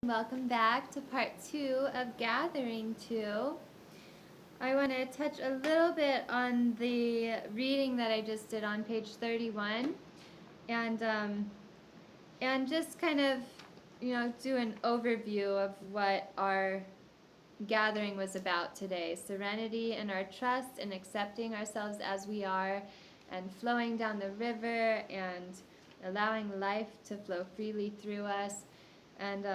Welcome back to part 2 of Gathering 2. I want to touch a little bit on the reading that I just did on page 31 and just kind of, do an overview of what our gathering was about today. Serenity and our trust and accepting ourselves as we are and flowing down the river and allowing life to flow freely through us. And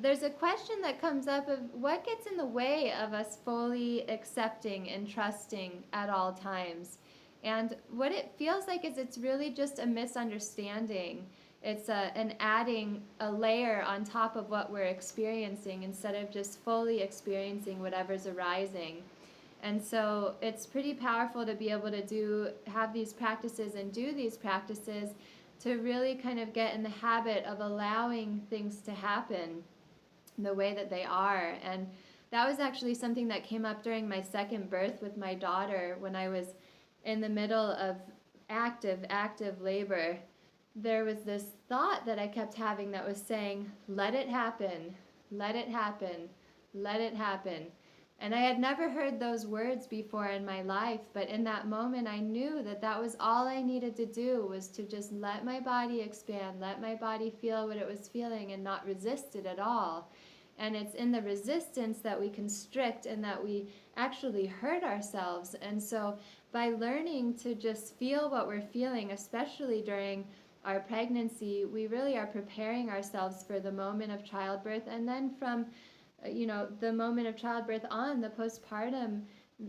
there's a question that comes up of what gets in the way of us fully accepting and trusting at all times. And what it feels like is it's really just a misunderstanding. It's an adding a layer on top of what we're experiencing instead of just fully experiencing whatever's arising. And so it's pretty powerful to be able to have these practices and do these practices to really kind of get in the habit of allowing things to happen the way that they are. And that was actually something that came up during my second birth with my daughter when I was in the middle of active labor. There was this thought that I kept having that was saying, let it happen, let it happen, let it happen. And I had never heard those words before in my life, but in that moment I knew that that was all I needed to do, was to just let my body expand, let my body feel what it was feeling and not resist it at all. And it's in the resistance that we constrict and that we actually hurt ourselves. And so by learning to just feel what we're feeling, especially during our pregnancy, we really are preparing ourselves for the moment of childbirth, and then from the moment of childbirth on, the postpartum,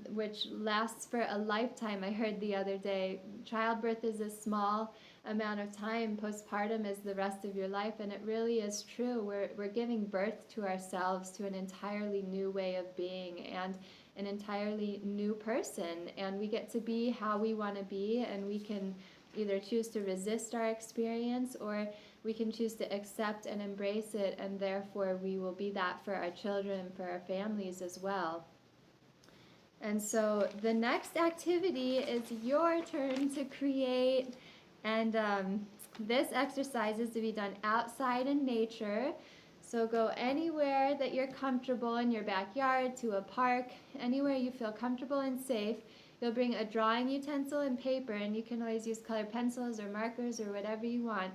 which lasts for a lifetime. I heard the other day, childbirth is a small amount of time, postpartum is the rest of your life, and it really is true. We're giving birth to ourselves, to an entirely new way of being and an entirely new person, and we get to be how we want to be, and we can either choose to resist our experience, or we can choose to accept and embrace it, and therefore we will be that for our children, for our families as well. And so the next activity is your turn to create, and this exercise is to be done outside in nature. So go anywhere that you're comfortable, in your backyard, to a park, anywhere you feel comfortable and safe. You'll bring a drawing utensil and paper, and you can always use colored pencils or markers or whatever you want.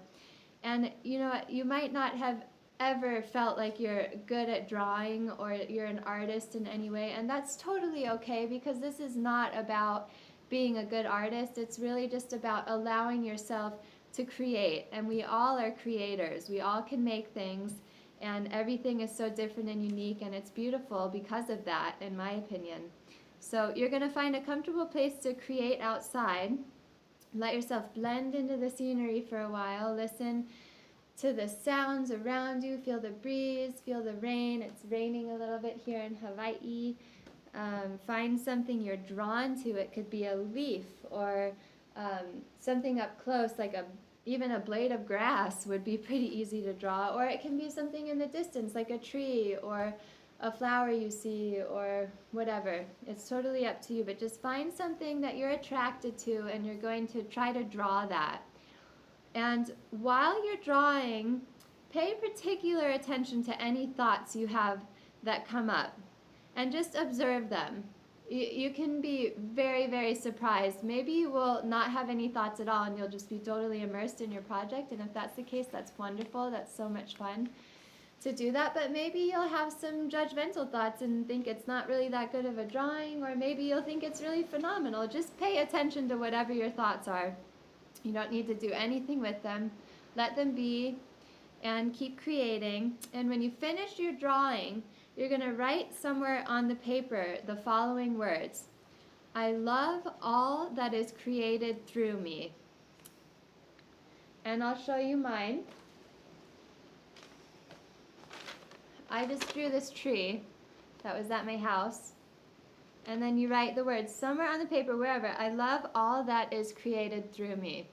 And you might not have ever felt like you're good at drawing or you're an artist in any way, and that's totally okay, because this is not about being a good artist. It's really just about allowing yourself to create, and we all are creators. We all can make things, and everything is so different and unique, and it's beautiful because of that, in my opinion. So you're going to find a comfortable place to create outside. Let yourself blend into the scenery for a while. Listen to the sounds around you. Feel the breeze, feel the rain. It's raining a little bit here in Hawaii. Find something you're drawn to. It could be a leaf or something up close, like even a blade of grass would be pretty easy to draw. Or it can be something in the distance, like a tree or a flower you see or whatever. It's totally up to you, but just find something that you're attracted to, and you're going to try to draw that. And while you're drawing, pay particular attention to any thoughts you have that come up, and just observe them. You can be very, very surprised. Maybe you will not have any thoughts at all, and you'll just be totally immersed in your project, and if that's the case, that's wonderful. That's so much fun to do that. But maybe you'll have some judgmental thoughts and think it's not really that good of a drawing, or maybe you'll think it's really phenomenal. Just pay attention to whatever your thoughts are. You don't need to do anything with them. Let them be and keep creating. And when you finish your drawing, you're going to write somewhere on the paper the following words: I love all that is created through me. And I'll show you mine. I just drew this tree that was at my house. And then you write the words somewhere on the paper, wherever: I love all that is created through me.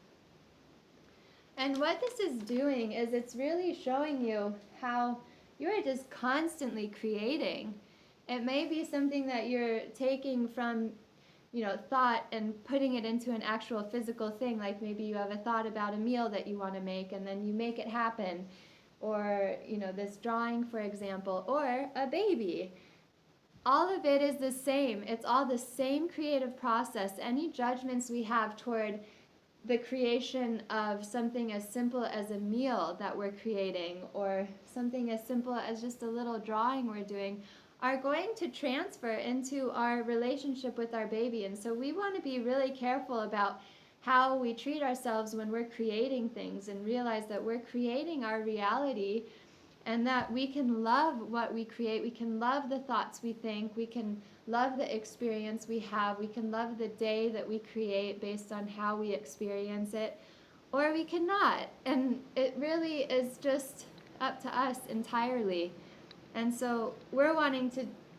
And what this is doing is it's really showing you how you are just constantly creating. It may be something that you're taking from, thought and putting it into an actual physical thing, like maybe you have a thought about a meal that you want to make, and then you make it happen. or, you know, this drawing, for example, or a baby. All of it is the same. It's all the same creative process. Any judgments we have toward the creation of something as simple as a meal that we're creating, or something as simple as just a little drawing we're doing, are going to transfer into our relationship with our baby. And so we want to be really careful about how we treat ourselves when we're creating things, and realize that we're creating our reality, and that we can love what we create. We can love the thoughts we think. We can love the experience we have. We can love the day that we create based on how we experience it, or we cannot. And it really is just up to us entirely. And so we're wanting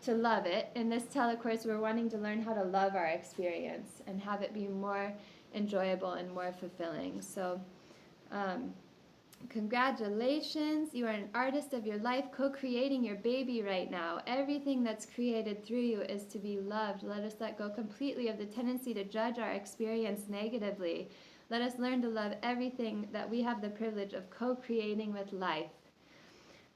to love it. In this telecourse, we're wanting to learn how to love our experience and have it be more enjoyable and more fulfilling. So congratulations, you are an artist of your life, co-creating your baby right now. Everything that's created through you is to be loved. Let us let go completely of the tendency to judge our experience negatively. Let us learn to love everything that we have the privilege of co-creating with life.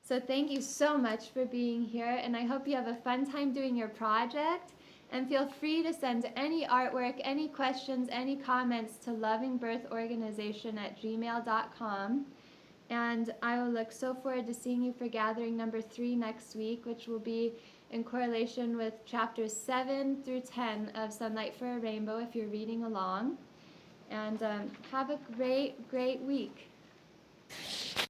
So thank you so much for being here, and I hope you have a fun time doing your project. And feel free to send any artwork, any questions, any comments to lovingbirthorganization@gmail.com. And I will look so forward to seeing you for gathering number 3 next week, which will be in correlation with chapters 7 through 10 of Sunlight for a Rainbow, if you're reading along. And have a great, great week.